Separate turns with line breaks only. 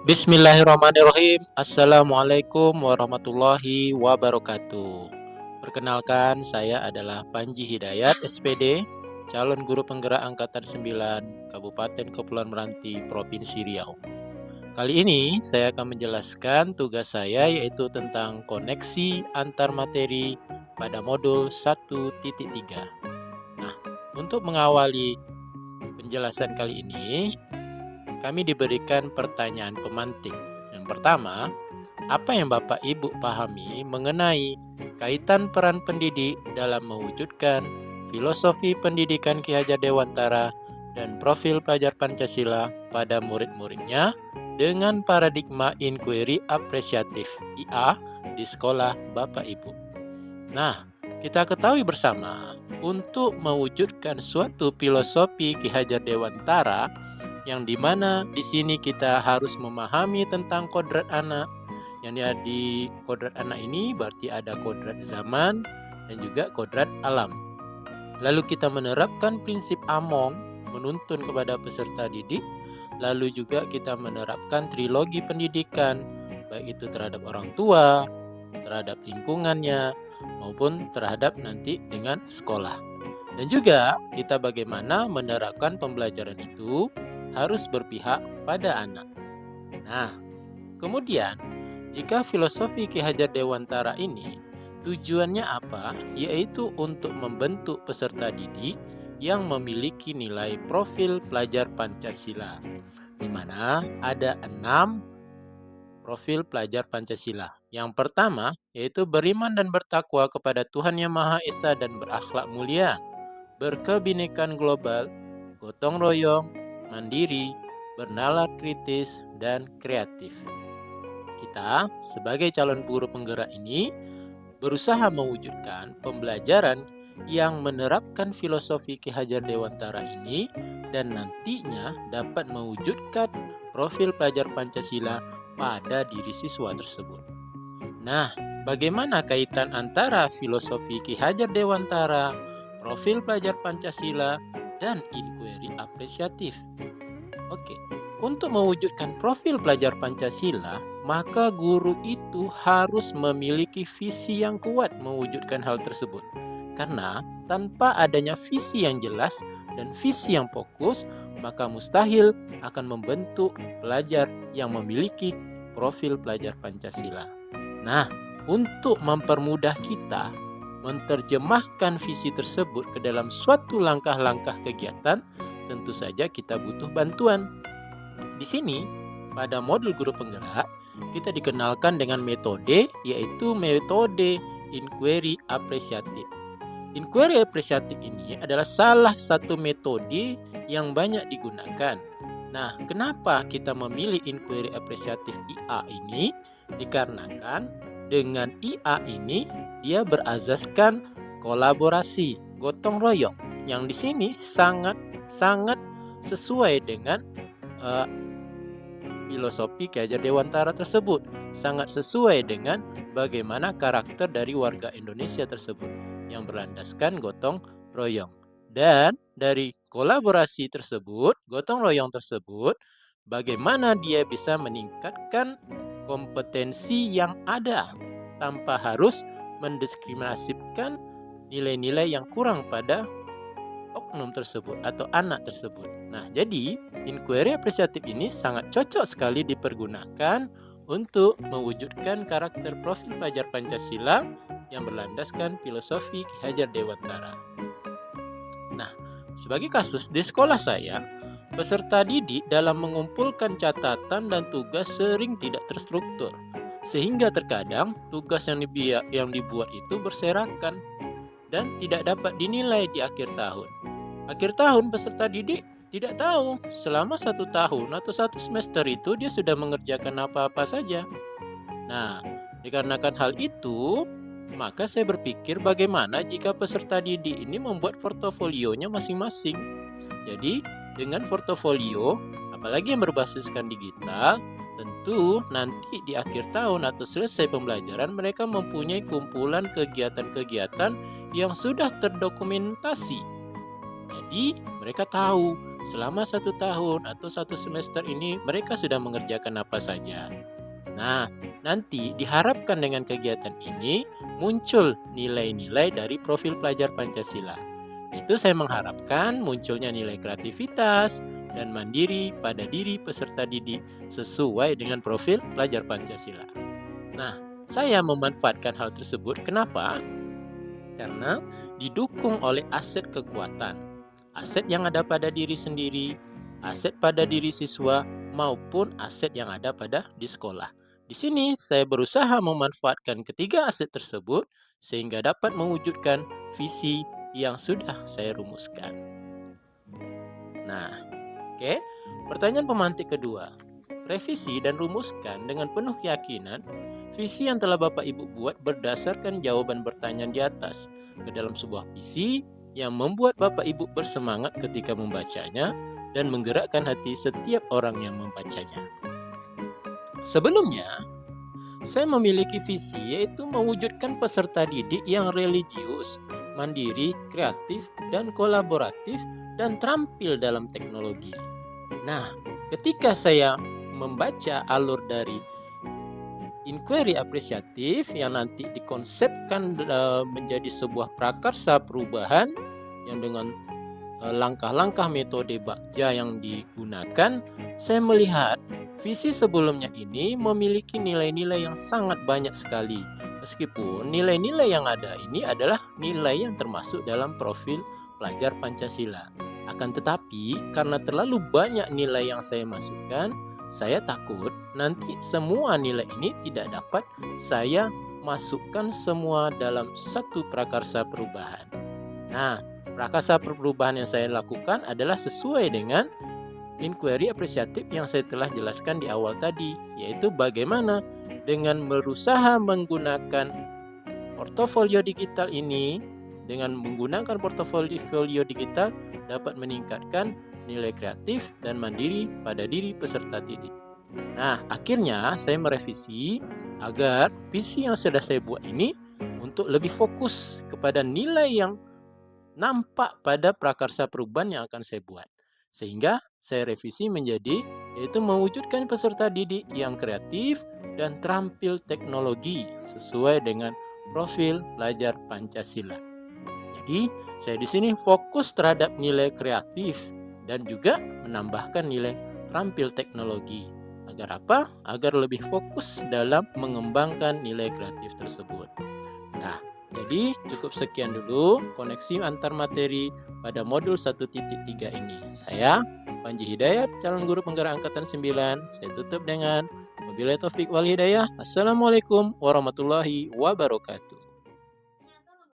Bismillahirrahmanirrahim. Assalamualaikum warahmatullahi wabarakatuh. Perkenalkan, saya adalah Panji Hidayat, SPD, calon guru penggerak angkatan 9, Kabupaten Kepulauan Meranti, Provinsi Riau. Kali ini saya akan menjelaskan tugas saya yaitu tentang koneksi antar materi pada modul 1.3. Nah, untuk mengawali penjelasan kali ini, kami diberikan pertanyaan pemantik. Yang pertama, apa yang Bapak Ibu pahami mengenai kaitan peran pendidik dalam mewujudkan filosofi pendidikan Ki Hajar Dewantara dan profil pelajar Pancasila pada murid-muridnya dengan paradigma inquiry apresiatif IA di sekolah Bapak Ibu. Nah, kita ketahui bersama untuk mewujudkan suatu filosofi Ki Hajar Dewantara yang dimana di sini kita harus memahami tentang kodrat anak. Yang di kodrat anak ini berarti ada kodrat zaman dan juga kodrat alam. Lalu kita menerapkan prinsip Among menuntun kepada peserta didik. Lalu juga kita menerapkan trilogi pendidikan, baik itu terhadap orang tua, terhadap lingkungannya, maupun terhadap nanti dengan sekolah. Dan juga kita bagaimana menerapkan pembelajaran itu harus berpihak pada anak. Nah, kemudian jika filosofi Ki Hajar Dewantara ini tujuannya apa? Yaitu untuk membentuk peserta didik yang memiliki nilai profil pelajar Pancasila, di mana ada 6 profil pelajar Pancasila. Yang pertama yaitu beriman dan bertakwa kepada Tuhan Yang Maha Esa dan berakhlak mulia, berkebinekaan global, gotong royong, mandiri, bernalar kritis, dan kreatif. Kita sebagai calon guru penggerak ini berusaha mewujudkan pembelajaran yang menerapkan filosofi Ki Hajar Dewantara ini dan nantinya dapat mewujudkan profil pelajar Pancasila pada diri siswa tersebut. Nah, bagaimana kaitan antara filosofi Ki Hajar Dewantara, profil pelajar Pancasila, dan inquiry apresiatif? Oke, untuk mewujudkan profil pelajar Pancasila, maka guru itu harus memiliki visi yang kuat mewujudkan hal tersebut. Karena tanpa adanya visi yang jelas dan visi yang fokus, maka mustahil akan membentuk pelajar yang memiliki profil pelajar Pancasila. Nah, untuk mempermudah kita menerjemahkan visi tersebut ke dalam suatu langkah-langkah kegiatan, tentu saja kita butuh bantuan. Di sini, pada modul guru penggerak, kita dikenalkan dengan metode, yaitu metode inquiry apresiatif. Inquiry apresiatif ini adalah salah satu metode yang banyak digunakan. Nah, kenapa kita memilih inquiry apresiatif IA ini? Dikarenakan dengan IA ini dia berazaskan kolaborasi, gotong royong, yang di sini sangat sesuai dengan filosofi Ki Hajar Dewantara tersebut, sangat sesuai dengan bagaimana karakter dari warga Indonesia tersebut yang berlandaskan gotong royong. Dan dari kolaborasi tersebut, gotong royong tersebut, bagaimana dia bisa meningkatkan kompetensi yang ada tanpa harus mendiskriminasikan nilai-nilai yang kurang pada oknum tersebut atau anak tersebut. Nah, jadi inquiry apresiatif ini sangat cocok sekali dipergunakan untuk mewujudkan karakter profil pelajar Pancasila yang berlandaskan filosofi Ki Hajar Dewantara. Nah, sebagai kasus di sekolah saya, peserta didik dalam mengumpulkan catatan dan tugas sering tidak terstruktur, sehingga terkadang tugas yang dibuat itu berserakan dan tidak dapat dinilai di akhir tahun. Akhir tahun peserta didik tidak tahu selama 1 tahun atau 1 semester itu dia sudah mengerjakan apa-apa saja. Nah, dikarenakan hal itu, maka saya berpikir bagaimana jika peserta didik ini membuat portofolionya masing-masing. Jadi, dengan portofolio, apalagi yang berbasiskan digital, tentu nanti di akhir tahun atau selesai pembelajaran mereka mempunyai kumpulan kegiatan-kegiatan yang sudah terdokumentasi. Jadi mereka tahu selama 1 tahun atau 1 semester ini mereka sudah mengerjakan apa saja. Nah, nanti diharapkan dengan kegiatan ini muncul nilai-nilai dari profil pelajar Pancasila. Itu saya mengharapkan munculnya nilai kreativitas dan mandiri pada diri peserta didik sesuai dengan profil pelajar Pancasila. Nah, saya memanfaatkan hal tersebut. Kenapa? Karena didukung oleh aset kekuatan, aset yang ada pada diri sendiri, aset pada diri siswa, maupun aset yang ada pada di sekolah. Di sini saya berusaha memanfaatkan ketiga aset tersebut sehingga dapat mewujudkan visi yang sudah saya rumuskan. Nah, oke. Pertanyaan pemantik kedua. Revisi dan rumuskan dengan penuh keyakinan visi yang telah Bapak Ibu buat berdasarkan jawaban pertanyaan di atas ke dalam sebuah visi yang membuat Bapak Ibu bersemangat ketika membacanya dan menggerakkan hati setiap orang yang membacanya. Sebelumnya, saya memiliki visi yaitu mewujudkan peserta didik yang religius, mandiri, kreatif, dan kolaboratif dan terampil dalam teknologi. Nah, ketika saya membaca alur dari inquiry apresiatif yang nanti dikonsepkan menjadi sebuah prakarsa perubahan yang dengan langkah-langkah metode Bagja yang digunakan, saya melihat visi sebelumnya ini memiliki nilai-nilai yang sangat banyak sekali. Meskipun nilai-nilai yang ada ini adalah nilai yang termasuk dalam profil pelajar Pancasila. Akan tetapi, karena terlalu banyak nilai yang saya masukkan, saya takut nanti semua nilai ini tidak dapat saya masukkan semua dalam satu prakarsa perubahan. Nah, prakarsa perubahan yang saya lakukan adalah sesuai dengan inquiry apresiatif yang saya telah jelaskan di awal tadi, yaitu bagaimana dengan berusaha menggunakan portofolio digital ini, dengan menggunakan portofolio digital dapat meningkatkan nilai kreatif dan mandiri pada diri peserta didik. Nah, akhirnya saya merevisi agar visi yang sudah saya buat ini untuk lebih fokus kepada nilai yang nampak pada prakarsa perubahan yang akan saya buat. Sehingga saya revisi menjadi yaitu mewujudkan peserta didik yang kreatif dan terampil teknologi sesuai dengan profil pelajar Pancasila. Jadi, saya di sini fokus terhadap nilai kreatif dan juga menambahkan nilai terampil teknologi. Agar apa? Agar lebih fokus dalam mengembangkan nilai kreatif tersebut. Nah, jadi cukup sekian dulu koneksi antar materi pada modul 1.3 ini. Saya Panji Hidayat, calon guru penggerak angkatan 9. Saya tutup dengan wabillahi taufik wal hidayah. Assalamualaikum warahmatullahi wabarakatuh.